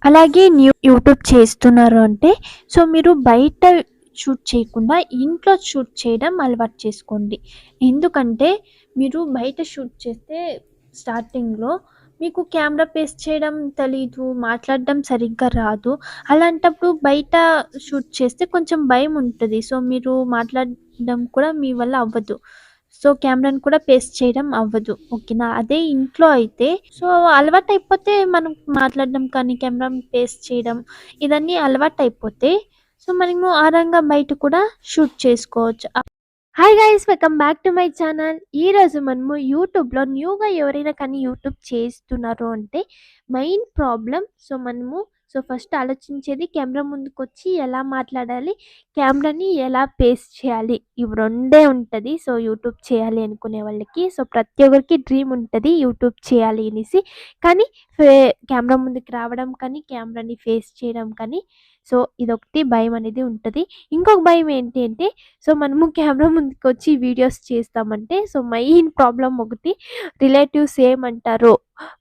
అలాగే యూట్యూబ్ చేస్తున్నారు అంటే సో మీరు బయట షూట్ చేయకుండా ఇంట్లో షూట్ చేయడం అలవాటు చేసుకోండి. ఎందుకంటే మీరు బయట షూట్ చేస్తే స్టార్టింగ్‌లో మీకు కెమెరా ఫేస్ చేయడం తెలీదు, మాట్లాడడం సరిగ్గా రాదు. అలాంటప్పుడు బయట షూట్ చేస్తే కొంచెం భయం ఉంటది. సో మీరు మాట్లాడడం కూడా మీ వల్ల అవ్వదు. సో కెమెరాని కూడా ఫేస్ చేయడం అవ్వదు. ఓకేనా? అదే ఇంట్లో అయితే సో అలవాటయిపోతే మనం మాట్లాడడం కానీ, కెమెరాని ఫేస్ చేయడం ఇవన్నీ అలవాటయిపోతే సో మనము ఆరాంగా బయట కూడా షూట్ చేసుకోవచ్చు. Hi guys, welcome back to my channel. ఈరోజు మనము యూట్యూబ్లో న్యూగా ఎవరైనా కానీ యూట్యూబ్ చేస్తున్నారు అంటే మెయిన్ ప్రాబ్లం మనము ఫస్ట్ ఆలోచించేది కెమెరా ముందుకు వచ్చి ఎలా మాట్లాడాలి, కెమెరాని ఎలా ఫేస్ చేయాలి, ఇవి రెండే ఉంటుంది. యూట్యూబ్ చేయాలి అనుకునే వాళ్ళకి ప్రతి ఒక్కరికి డ్రీమ్ ఉంటుంది యూట్యూబ్ చేయాలి అనేసి. కానీ కెమెరా ముందుకు రావడం కానీ, కెమెరాని ఫేస్ చేయడం కానీ ఇదొకటి భయం అనేది ఉంటుంది. ఇంకొక భయం ఏంటి అంటే మనము కెమెరా ముందుకొచ్చి వీడియోస్ చేస్తామంటే మెయిన్ ప్రాబ్లమ్ ఒకటి, రిలేటివ్స్ ఏమంటారో,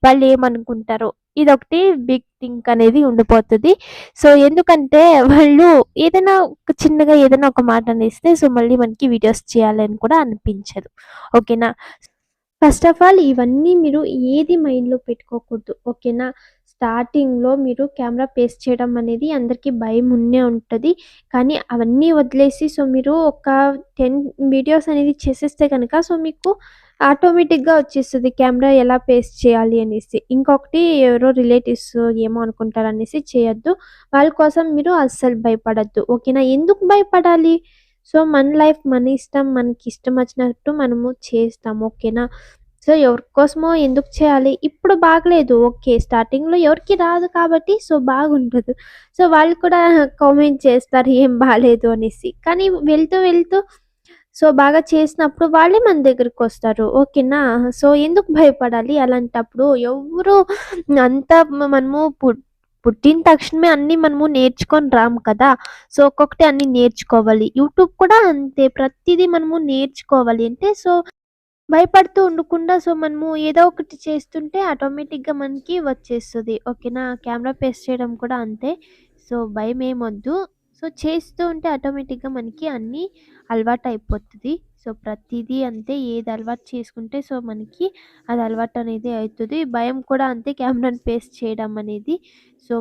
వాళ్ళు ఏమనుకుంటారో, ఇదొకటి బిగ్ థింక్ అనేది ఉండిపోతది. ఎందుకంటే వాళ్ళు ఏదైనా చిన్నగా ఏదైనా ఒక మాట అనేస్తే మళ్ళీ మనకి వీడియోస్ చేయాలని కూడా అనిపించదు. ఓకేనా? ఫస్ట్ ఆఫ్ ఆల్ ఇవన్నీ మీరు ఏది మైండ్‌లో పెట్టుకోకూడదు. ఓకేనా? స్టార్టింగ్‌లో మీరు కెమెరా ఫేస్ చేయడం అనేది అందరికీ భయం ఉండే ఉంటది. కానీ అవన్నీ వదిలేసి మీరు ఒక 10 వీడియోస్ అనేది చేసేస్తే గనక మీకు ఆటోమేటిక్‌గా వచ్చేస్తది కెమెరా ఎలా ఫేస్ చేయాలి అనేసి. ఇంకొకటి ఎవరో రిలేటివ్స్ ఏమో అనుకుంటారనేసి చేయొద్దు. వాళ్ళ కోసం మీరు అస్సలు భయపడొద్దు. ఓకేనా? ఎందుకు భయపడాలి? మన లైఫ్ మన ఇష్టం. మనకిష్టం వచ్చినట్టు మనము చేస్తాం. ఓకేనా? ఎవరి కోసమో ఎందుకు చేయాలి? ఇప్పుడు బాగలేదు. ఓకే. స్టార్టింగ్‌లో ఎవరికీ రాదు కాబట్టి బాగుండదు. వాళ్ళు కూడా కామెంట్ చేస్తారు ఏం బాలేదు అనేసి. కానీ వెళ్తూ వెళ్తూ బాగా చేసినప్పుడు వాళ్ళే మన దగ్గరకొస్తారు. ఓకేనా? ఎందుకు భయపడాలి అలాంటప్పుడు? ఎవ్వరు అంతా మనము పుట్టిన తక్షణమే అన్నీ మనము నేర్చుకొని రాము కదా! ఒక్కొక్కటి అన్నీ నేర్చుకోవాలి. యూట్యూబ్ కూడా అంతే. ప్రతీదీ మనము నేర్చుకోవాలి. అంటే భయపడుతూ ఉండకుండా మనము ఏదో ఒకటి చేస్తుంటే ఆటోమేటిక్‌గా మనకి వచ్చేస్తది. ఓకేనా? కెమెరా ఫేస్ చేయడం కూడా అంతే. భయమేమొద్దు. చేస్తూ ఉంటే ఆటోమేటిక్‌గా మనకి అన్నీ అలవాటయిపోతది. ప్రతీదీ అంతే. ఏది అలవాటు చేసుకుంటే మనకి అది అలవాటనేది అయితది. భయం కూడా అంతే కెమెరాని ఫేస్ చేయడం అనేది.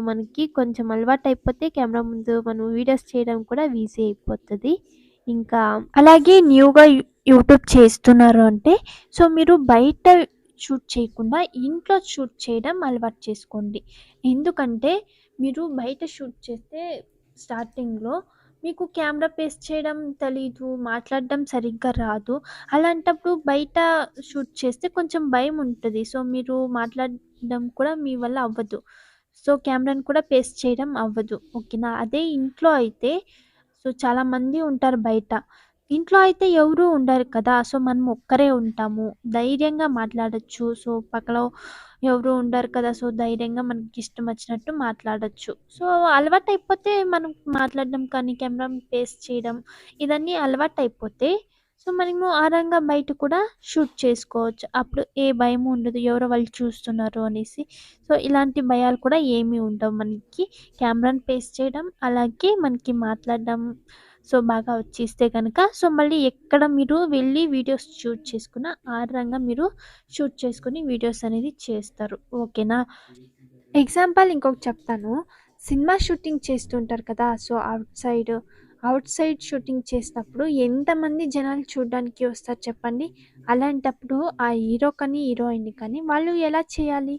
మనకి కొంచెం అలవాటయిపోతే కెమెరా ముందు మనం వీడియోస్ చేయడం కూడా ఈజీ అయిపోతది. ఇంకా అలాగే న్యూగా యూట్యూబ్ చేస్తున్నారు అంటే మీరు బయట షూట్ చేయకుండా ఇంట్లో షూట్ చేయడం అలవాటు చేసుకోండి. ఎందుకంటే మీరు బయట షూట్ చేస్తే స్టార్టింగ్‌లో మీకు కెమెరా ఫేస్ చేయడం తెలీదు, మాట్లాడడం సరిగ్గా రాదు. అలాంటప్పుడు బయట షూట్ చేస్తే కొంచెం భయం ఉంటది. మీరు మాట్లాడడం కూడా మీ వల్ల అవ్వదు. కెమెరాని కూడా ఫేస్ చేయడం అవ్వదు. ఓకేనా? అదే ఇంట్లో అయితే చాలామంది ఉంటారు బయట. ఇంట్లో అయితే ఎవరు ఉండరు కదా! మనం ఒక్కరే ఉంటాము. ధైర్యంగా మాట్లాడొచ్చు. పక్కలో ఎవరు ఉండరు కదా! ధైర్యంగా మనకిష్టం వచ్చినట్టు మాట్లాడొచ్చు. అలవాటయిపోతే మనం మాట్లాడడం కానీ, కెమెరాని ఫేస్ చేయడం ఇవన్నీ అలవాటయిపోతే మనము ఆరాంగా బయట కూడా షూట్ చేసుకోవచ్చు. అప్పుడు ఏ భయము ఉండదు. ఎవరో వాళ్ళు చూస్తున్నారు అనేసి. ఇలాంటి భయాలు కూడా ఏమీ ఉండవు మనకి. కెమెరాని ఫేస్ చేయడం, అలాగే మనకి మాట్లాడడం బాగా వచ్చేస్తే గనక మళ్ళీ ఎక్కడ మీరు వెళ్ళి వీడియోస్ షూట్ చేసుకున్న ఆరాంగా మీరు షూట్ చేసుకొని వీడియోస్ అనేది చేస్తారు. ఓకేనా? ఎగ్జాంపుల్ ఇంకొకటి చెప్తాను. సినిమా షూటింగ్ చేస్తుంటారు కదా! అవుట్ సైడ్ షూటింగ్ చేసినప్పుడు ఎంతమంది జనాలు చూడ్డానికి వస్తారు చెప్పండి? అలాంటప్పుడు ఆ హీరో కానీ, హీరోయిన్‌ని కానీ వాళ్ళు ఎలా చేయాలి?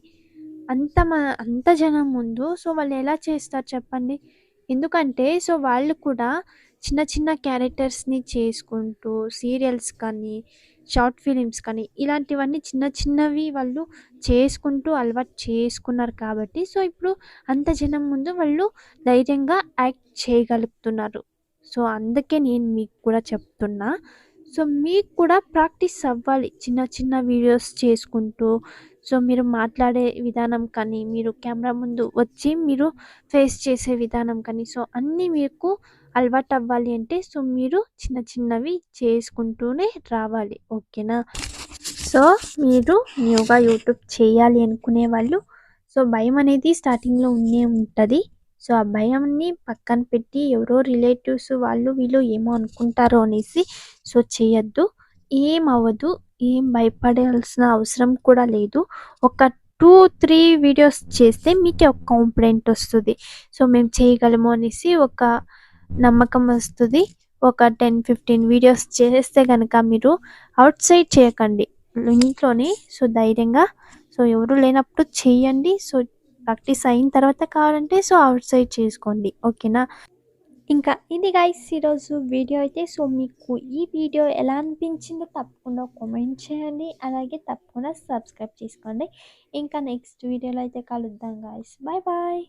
అంత జనం ముందు వాళ్ళు ఎలా చేస్తారు చెప్పండి? ఎందుకంటే వాళ్ళు కూడా చిన్న చిన్న క్యారెక్టర్స్‌ని చేసుకుంటూ సీరియల్స్ కానీ, షార్ట్ ఫిలిమ్స్ కానీ ఇలాంటివన్నీ చిన్న చిన్నవి వాళ్ళు చేసుకుంటూ అలవాటు చేసుకున్నారు కాబట్టి ఇప్పుడు అంత జనం ముందు వాళ్ళు ధైర్యంగా యాక్ట్ చేయగలుగుతున్నారు. అందుకే నేను మీకు కూడా చెప్తున్నా. మీకు కూడా ప్రాక్టీస్ అవ్వాలి. చిన్న చిన్న వీడియోస్ చేసుకుంటూ మీరు మాట్లాడే విధానం కానీ, మీరు కెమెరా ముందు వచ్చి మీరు ఫేస్ చేసే విధానం కానీ అన్నీ మీకు అలవాటవ్వాలి అంటే మీరు చిన్న చిన్నవి చేసుకుంటూనే రావాలి. ఓకేనా? మీరు న్యూగా యూట్యూబ్ చేయాలి అనుకునే వాళ్ళు సో భయం అనేది స్టార్టింగ్లో ఉంటుంది. సో ఆ భయంని పక్కన పెట్టి ఎవరో రిలేటివ్స్ వాళ్ళు వీళ్ళు ఏమో అనుకుంటారో అనేసి సో చేయొద్దు. ఏం అవ్వదు, ఏం భయపడాల్సిన అవసరం కూడా లేదు. ఒక 2-3 వీడియోస్ చేస్తే మీకే ఒక కాన్ఫిడెంట్ వస్తుంది. సో మేము చేయగలము అనేసి ఒక నమ్మకం వస్తుంది. ఒక 10-15 వీడియోస్ చేస్తే కనుక మీరు అవుట్ సైడ్ చేయకండి, ఇంట్లోనే సో ధైర్యంగా సో ఎవరు లేనప్పుడు చేయండి. సో ప్రాక్టీస్ అయిన తర్వాత కావాలంటే సో అవుట్ సైడ్ చేసుకోండి. ఓకేనా? ఇంకా ఇది గైస్ ఈరోజు వీడియో అయితే. సో మీకు ఈ వీడియో ఎలా అనిపించిందో తప్పకుండా కామెంట్ చేయండి. అలాగే తప్పకుండా సబ్స్క్రైబ్ చేసుకోండి. ఇంకా నెక్స్ట్ వీడియోలో అయితే కలుద్దాం గైస్. Bye bye.